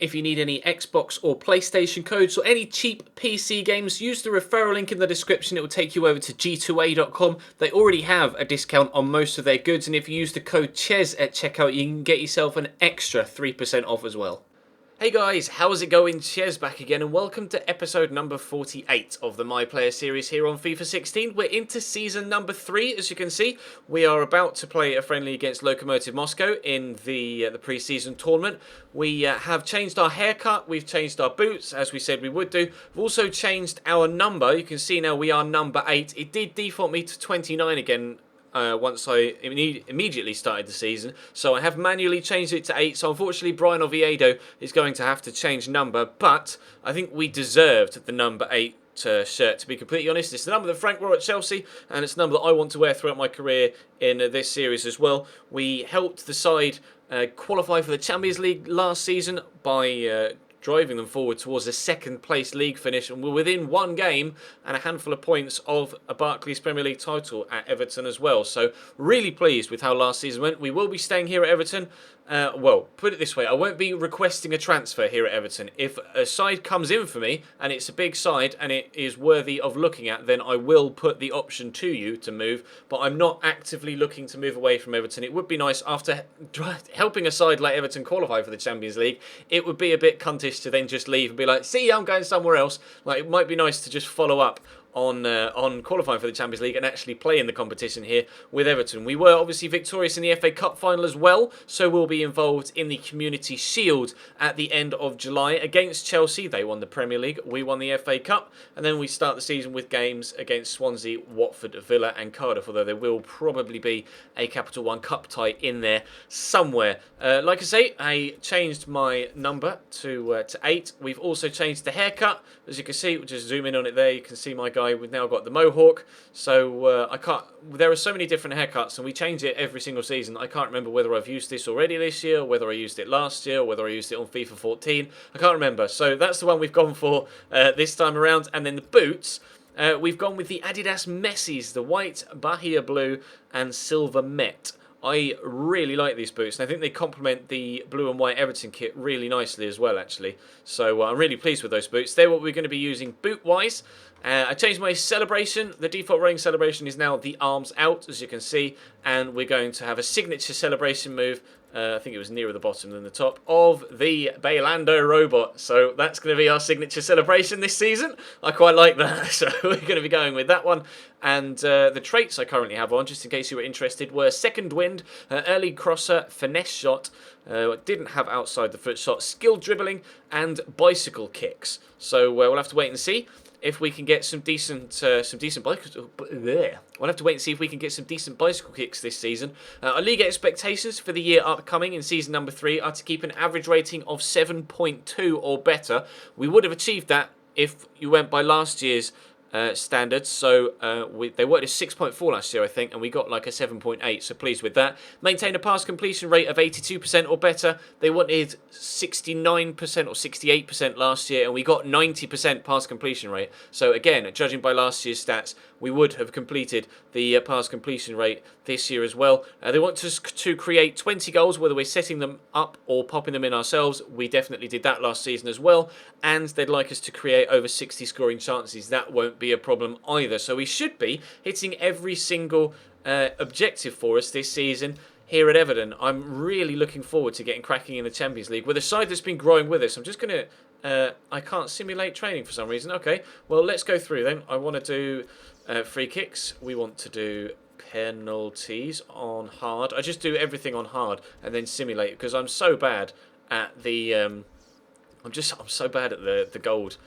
If you need any Xbox or PlayStation codes or any cheap PC games, use the referral link in the description. It will take you over to g2a.com. They already have a discount on most of their goods, and if you use the code CHES at checkout, you can get yourself an extra 3% off as well. Hey guys, how's it going? Ches back again, and welcome to episode number 48 of the My Player series here on FIFA 16. We're into season number 3, as you can see. We are about to play a friendly against Lokomotiv Moscow in the pre-season tournament. We have changed our haircut, we've changed our boots, as we said we would do. We've also changed our number. You can see now we are number 8. It did default me to 29 again once I immediately started the season, so I have manually changed it to 8, so unfortunately Brian Oviedo is going to have to change number, but I think we deserved the number 8 shirt, to be completely honest. It's the number that Frank wore at Chelsea, and it's the number that I want to wear throughout my career in this series as well. We helped the side qualify for the Champions League last season by driving them forward towards a second place league finish, and we're within one game and a handful of points of a Barclays Premier League title at Everton as well. So really pleased with how last season went. We will be staying here at Everton. Well, put it this way, I won't be requesting a transfer here at Everton. If a side comes in for me and it's a big side and it is worthy of looking at, then I will put the option to you to move, but I'm not actively looking to move away from Everton. It would be nice after helping a side like Everton qualify for the Champions League. It would be a bit cuntish to then just leave and be like, see, I'm going somewhere else. Like, it might be nice to just follow up on qualifying for the Champions League and actually play in the competition here with Everton. We were obviously victorious in the FA Cup final as well, so we'll be involved in the Community Shield at the end of July against Chelsea. They won the Premier League, we won the FA Cup, and then we start the season with games against Swansea, Watford, Villa and Cardiff, although there will probably be a Capital One Cup tie in there somewhere. Like I say, I changed my number to 8. We've also changed the haircut. As you can see, we'll just zoom in on it there. You can see my guy. We've now got the mohawk. So I can't. There are so many different haircuts, and we change it every single season. I can't remember whether I've used this already this year, or whether I used it last year, or whether I used it on FIFA 14. I can't remember. So that's the one we've gone for this time around. And then the boots. We've gone with the Adidas Messis, the white, Bahia blue, and silver Met. I really like these boots, and I think they complement the blue and white Everton kit really nicely as well, actually. So I'm really pleased with those boots. They're what we're going to be using boot-wise. I changed my celebration. The default running celebration is now the arms out, as you can see, and we're going to have a signature celebration move. I think it was nearer the bottom than the top, of the Bailando robot. So that's going to be our signature celebration this season. I quite like that, so we're going to be going with that one. And the traits I currently have on, just in case you were interested, were second wind, early crosser, finesse shot, didn't have outside the foot shot, skill dribbling, and bicycle kicks. So we'll have to wait and see if we can get some decent bicycle. We'll have to wait and see if we can get some decent bicycle kicks this season. Our league expectations for the year upcoming in season number 3 are to keep an average rating of 7.2 or better. We would have achieved that if you went by last year's standards. So they worked at 6.4 last year, I think, and we got like a 7.8, so pleased with that. Maintain a pass completion rate of 82% or better. They wanted 69% or 68% last year, and we got 90% pass completion rate. So again, judging by last year's stats, we would have completed the pass completion rate this year as well. They want us to create 20 goals, whether we're setting them up or popping them in ourselves. We definitely did that last season as well. And they'd like us to create over 60 scoring chances. That won't be a problem either. So we should be hitting every single objective for us this season here at Everton. I'm really looking forward to getting cracking in the Champions League with a side that's been growing with us. I'm just going to... I can't simulate training for some reason. Okay, well, let's go through then. I want to do free kicks. We want to do penalties on hard. I just do everything on hard and then simulate, because I'm so bad at the... I'm so bad at the gold.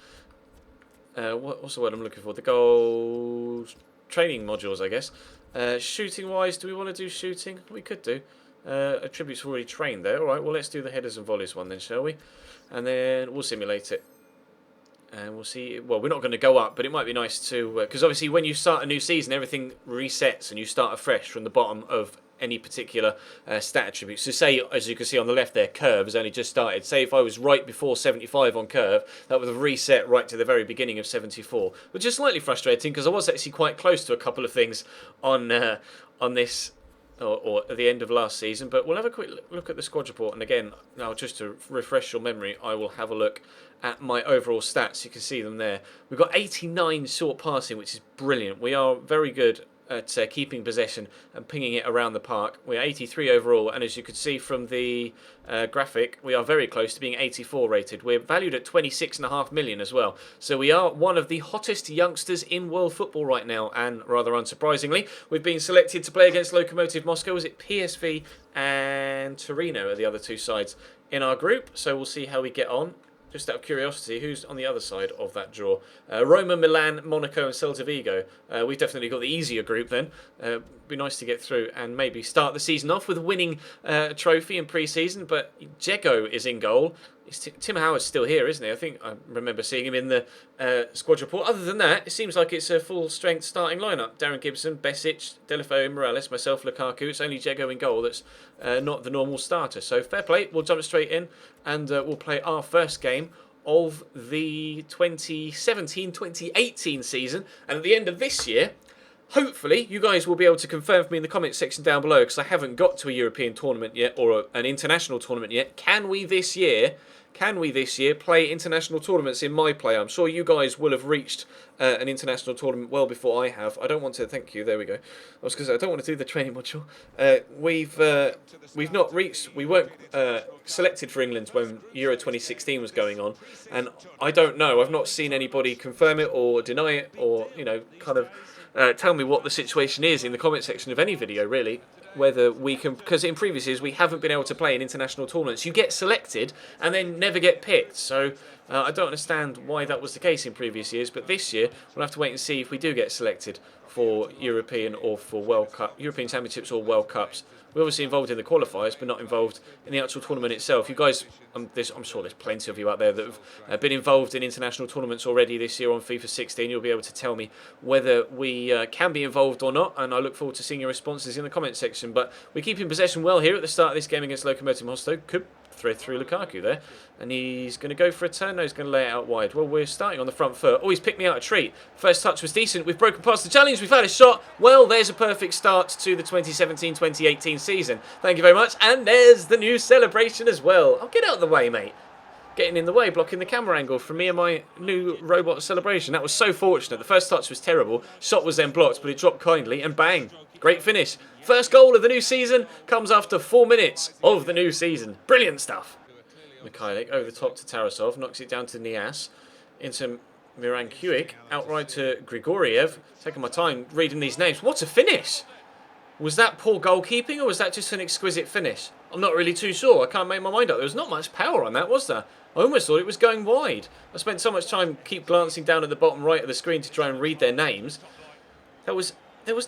What's the word I'm looking for? The gold training modules, I guess. Shooting wise, do we want to do shooting? We could do. Attributes already trained there. All right, well, let's do the headers and volleys one then, shall we? And then we'll simulate it. And we'll see. Well, we're not going to go up, but it might be nice to... Because obviously when you start a new season, everything resets and you start afresh from the bottom of any particular stat attribute. So say, as you can see on the left there, curve has only just started. Say if I was right before 75 on curve, that would have reset right to the very beginning of 74, which is slightly frustrating because I was actually quite close to a couple of things on this or at the end of last season. But we'll have a quick look at the squad report. And again, now just to refresh your memory, I will have a look at my overall stats. You can see them there. We've got 89 short passing, which is brilliant. We are very good at keeping possession and pinging it around the park. We're 83 overall, and as you can see from the graphic, we are very close to being 84 rated. We're valued at 26.5 million as well. So we are one of the hottest youngsters in world football right now, and rather unsurprisingly, we've been selected to play against Lokomotiv Moscow. Is it PSV and Torino are the other two sides in our group? So we'll see how we get on. Just out of curiosity, who's on the other side of that draw? Roma, Milan, Monaco and Celta Vigo. We've definitely got the easier group then. Be nice to get through and maybe start the season off with a winning trophy in pre-season. But Jego is in goal. Tim Howard's still here, isn't he? I think I remember seeing him in the squad report. Other than that, it seems like it's a full-strength starting lineup. Darren Gibson, Besic, Deulofeu, Morales, myself, Lukaku. It's only Jego in goal that's not the normal starter. So fair play. We'll jump straight in and we'll play our first game of the 2017-2018 season. And at the end of this year, hopefully, you guys will be able to confirm for me in the comments section down below, because I haven't got to a European tournament yet, or an international tournament yet. Can we this year play international tournaments in my play? I'm sure you guys will have reached an international tournament well before I have. I don't want to, thank you, there we go. I was going to say, I don't want to do the training module. We've not reached, we weren't selected for England when Euro 2016 was going on, and I don't know, I've not seen anybody confirm it or deny it, or, you know, kind of tell me what the situation is in the comment section of any video, really. Whether we can, because in previous years we haven't been able to play in international tournaments. You get selected and then never get picked. So I don't understand why that was the case in previous years. But this year we'll have to wait and see if we do get selected for European or for World Cup, European Championships or World Cups. We're obviously involved in the qualifiers, but not involved in the actual tournament itself. You guys, I'm sure there's plenty of you out there that have been involved in international tournaments already this year on FIFA 16. You'll be able to tell me whether we can be involved or not, and I look forward to seeing your responses in the comment section. But we're keeping possession well here at the start of this game against Lokomotiv Moscow. Could thread through Lukaku there, and he's going to go for a turn. No, he's going to lay it out wide. Well, we're starting on the front foot. Oh, he's picked me out a treat. First touch was decent. We've broken past the challenge. We've had a shot. Well, there's a perfect start to the 2017-2018 season. Thank you very much. And there's the new celebration as well. I'll get out of the way, mate. Getting in the way, blocking the camera angle from me and my new robot celebration. That was so fortunate. The first touch was terrible. Shot was then blocked, but it dropped kindly, and bang. Great finish. First goal of the new season comes after 4 minutes of the new season. Brilliant stuff. Mikhailic over the top to Tarasov. Knocks it down to Nias. Into Mirankiewicz. Outright to Grigoriev. Taking my time reading these names. What a finish. Was that poor goalkeeping, or was that just an exquisite finish? I'm not really too sure. I can't make my mind up. There was not much power on that, was there? I almost thought it was going wide. I spent so much time keep glancing down at the bottom right of the screen to try and read their names. There was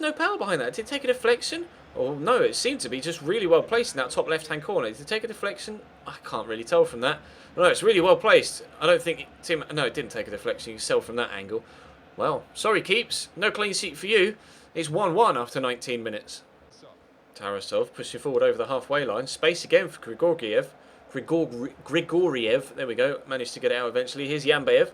no power behind that. Did it take a deflection? Oh no, it seemed to be just really well placed in that top left-hand corner. Did it take a deflection? I can't really tell from that. No, it's really well placed. I don't think no, it didn't take a deflection. You can tell from that angle. Well, sorry, Keeps. No clean sheet for you. It's 1-1 after 19 minutes. Tarasov pushing forward over the halfway line. Space again for Grigoriev. Grigoriev, there we go. Managed to get it out eventually. Here's Yambayev.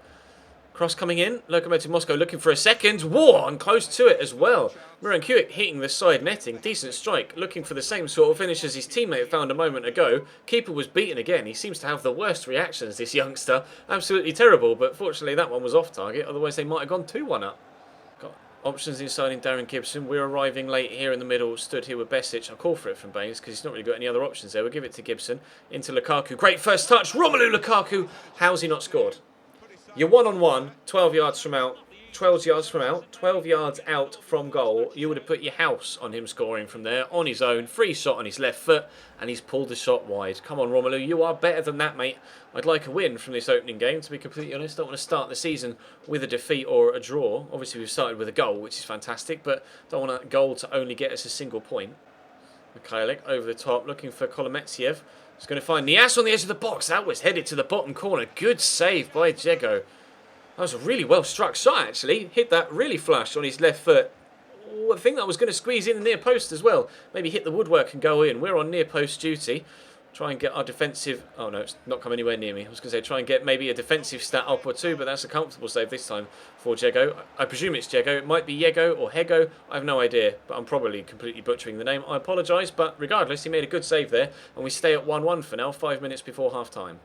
Cross coming in. Lokomotiv Moscow looking for a second. Whoa, and close to it as well. Mirankiewicz hitting the side netting. Decent strike. Looking for the same sort of finish as his teammate found a moment ago. Keeper was beaten again. He seems to have the worst reactions, this youngster. Absolutely terrible, but fortunately that one was off target. Otherwise they might have gone 2-1 up. Got options inside in Darren Gibson. We're arriving late here in the middle. Stood here with Besic. I'll call for it from Baines because he's not really got any other options there. We'll give it to Gibson. Into Lukaku. Great first touch. Romelu Lukaku. How's he not scored? You're 1-on-1, 12 yards from out. 12 yards out from goal. You would have put your house on him scoring from there, on his own. Free shot on his left foot, and he's pulled the shot wide. Come on, Romelu, you are better than that, mate. I'd like a win from this opening game, to be completely honest. Don't want to start the season with a defeat or a draw. Obviously, we've started with a goal, which is fantastic, but don't want a goal to only get us a single point. Mikhailic over the top, looking for Kolometsev. He's going to find Nias on the edge of the box. That was headed to the bottom corner. Good save by Jego. That was a really well struck shot, actually. Hit that really flush on his left foot. Oh, I think that was going to squeeze in the near post as well. Maybe hit the woodwork and go in. We're on near post duty. Try and get our defensive... Oh, no, it's not come anywhere near me. I was going to say try and get maybe a defensive stat up or two, but that's a comfortable save this time for Jego. I presume it's Jego. It might be Yego or Hego. I have no idea, but I'm probably completely butchering the name. I apologise, but regardless, he made a good save there, and we stay at 1-1 for now, 5 minutes before half-time.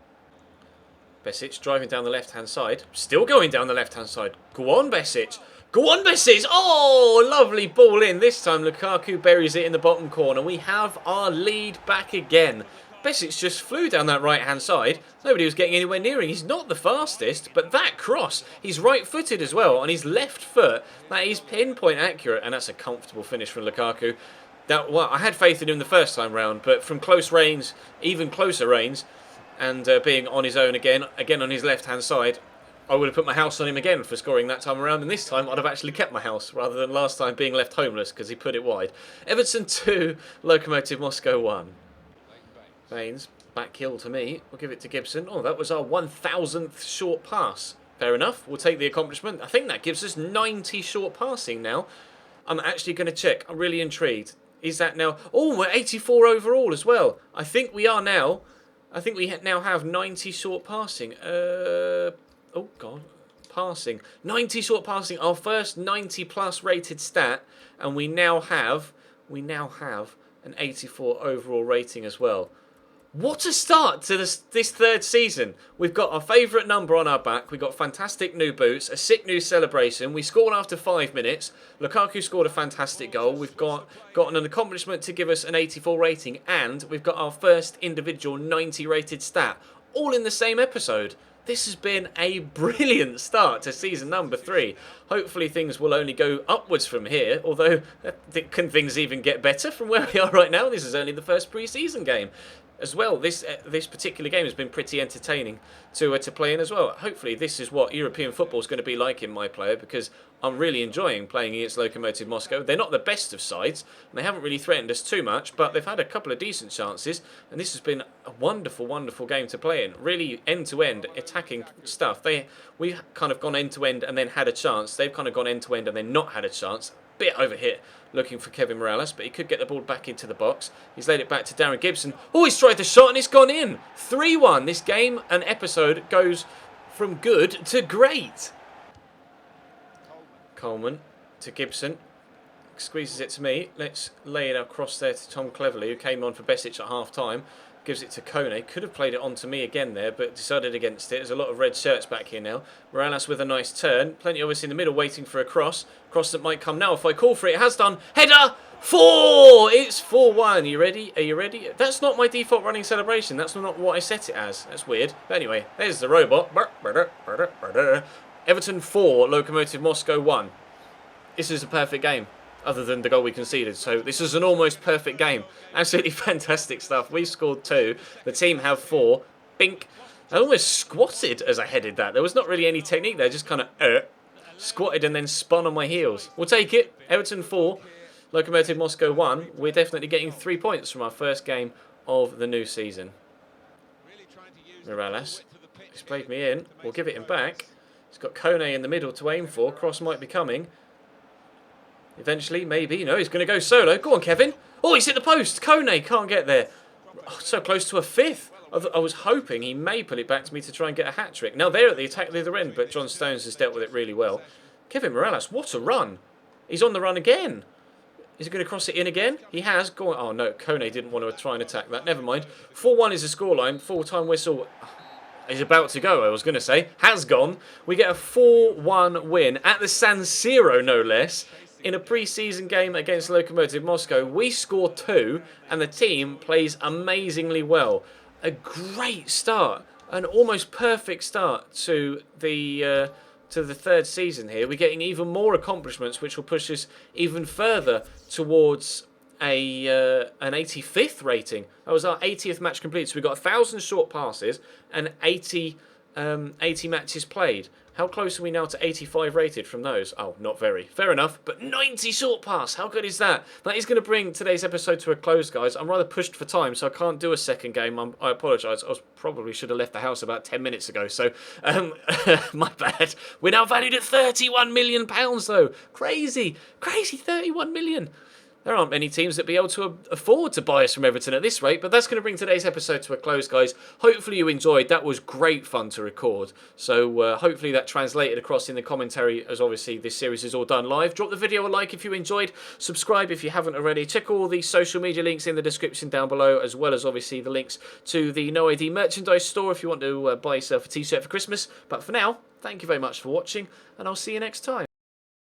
Besic driving down the left-hand side. Still going down the left-hand side. Go on, Besic. Go on, Besic. Oh, lovely ball in. This time, Lukaku buries it in the bottom corner. We have our lead back again. Besic just flew down that right-hand side. Nobody was getting anywhere near him. He's not the fastest, but that cross, he's right-footed as well on his left foot. That is pinpoint accurate, and that's a comfortable finish from Lukaku. Well, I had faith in him the first time round, but from close range, even closer range, and being on his own again on his left-hand side, I would have put my house on him again for scoring that time around, and this time I'd have actually kept my house rather than last time being left homeless because he put it wide. Everton 2, Lokomotiv Moscow 1. Baines, back heel to me. We'll give it to Gibson. Oh, that was our 1,000th short pass. Fair enough. We'll take the accomplishment. I think that gives us 90 short passing now. I'm actually going to check. I'm really intrigued. Is that now... Oh, we're 84 overall as well. I think we are now. I think we now have 90 short passing. Oh, God. Passing. 90 short passing. Our first 90-plus rated stat. And we now have an 84 overall rating as well. What a start to this third season. We've got our favourite number on our back. We've got fantastic new boots, a sick new celebration. We scored after 5 minutes. Lukaku scored a fantastic goal. We've got an accomplishment to give us an 84 rating. And we've got our first individual 90 rated stat. All in the same episode. This has been a brilliant start to season number 3. Hopefully things will only go upwards from here. Although, can things even get better from where we are right now? This is only the first pre-season game. As well, this particular game has been pretty entertaining to play in as well. Hopefully this is what European football is going to be like in my player, because I'm really enjoying playing against Lokomotiv Moscow. They're not the best of sides, and they haven't really threatened us too much, but they've had a couple of decent chances, and this has been a wonderful, wonderful game to play in. Really end-to-end attacking stuff. We've kind of gone end-to-end and then had a chance. They've kind of gone end-to-end and then not had a chance. Bit overhit looking for Kevin Morales, but he could get the ball back into the box. He's laid it back to Darren Gibson. Oh, he's tried the shot and it's gone in. 3-1. This game and episode goes from good to great. Coleman to Gibson. Squeezes it to me. Let's lay it across there to Tom Cleverley, who came on for Besic at half-time. Gives it to Kone. Could have played it on to me again there, but decided against it. There's a lot of red shirts back here now. Morales with a nice turn. Plenty of us in the middle waiting for a cross. Cross that might come now if I call for it. It has done. Header! 4! It's 4-1. Are you ready? Are you ready? That's not my default running celebration. That's not what I set it as. That's weird. But anyway, there's the robot. Everton 4, Lokomotiv Moscow 1. This is a perfect game, other than the goal we conceded. So this is an almost perfect game. Absolutely fantastic stuff. We scored 2. The team have 4. Bink. I almost squatted as I headed that. There was not really any technique there. Just kind of squatted and then spun on my heels. We'll take it. Everton 4. Lokomotiv Moscow 1. We're definitely getting 3 points from our first game of the new season. Morales. He's played me in. We'll give it him back. He's got Kone in the middle to aim for. Cross might be coming. Eventually, maybe. No, he's going to go solo. Go on, Kevin. Oh, he's hit the post. Kone can't get there. Oh, so close to a 5th. I was hoping he may put it back to me to try and get a hat-trick. Now, they're at the attack at the other end, but John Stones has dealt with it really well. Kevin Morales, what a run. He's on the run again. Is he going to cross it in again? He has. Go on. Oh, no. Kone didn't want to try and attack that. Never mind. 4-1 is the scoreline. Full-time whistle is about to go, I was going to say. Has gone. We get a 4-1 win at the San Siro, no less. In a pre-season game against Lokomotiv Moscow, we score 2 and the team plays amazingly well. A great start, an almost perfect start to the third season here. We're getting even more accomplishments, which will push us even further towards an 85th rating. That was our 80th match complete. So we got 1,000 short passes and 80 matches played. How close are we now to 85 rated from those? Oh, not very. Fair enough. But 90 short pass. How good is that? That is going to bring today's episode to a close, guys. I'm rather pushed for time, so I can't do a second game. I apologise. Probably should have left the house about 10 minutes ago. So, my bad. We're now valued at £31 million, though. Crazy. Crazy, 31 million. There aren't many teams that be able to afford to buy us from Everton at this rate, but that's going to bring today's episode to a close, guys. Hopefully you enjoyed. That was great fun to record. So hopefully that translated across in the commentary, as obviously this series is all done live. Drop the video a like if you enjoyed. Subscribe if you haven't already. Check all the social media links in the description down below, as well as obviously the links to the No ID merchandise store if you want to buy yourself a t-shirt for Christmas. But for now, thank you very much for watching, and I'll see you next time.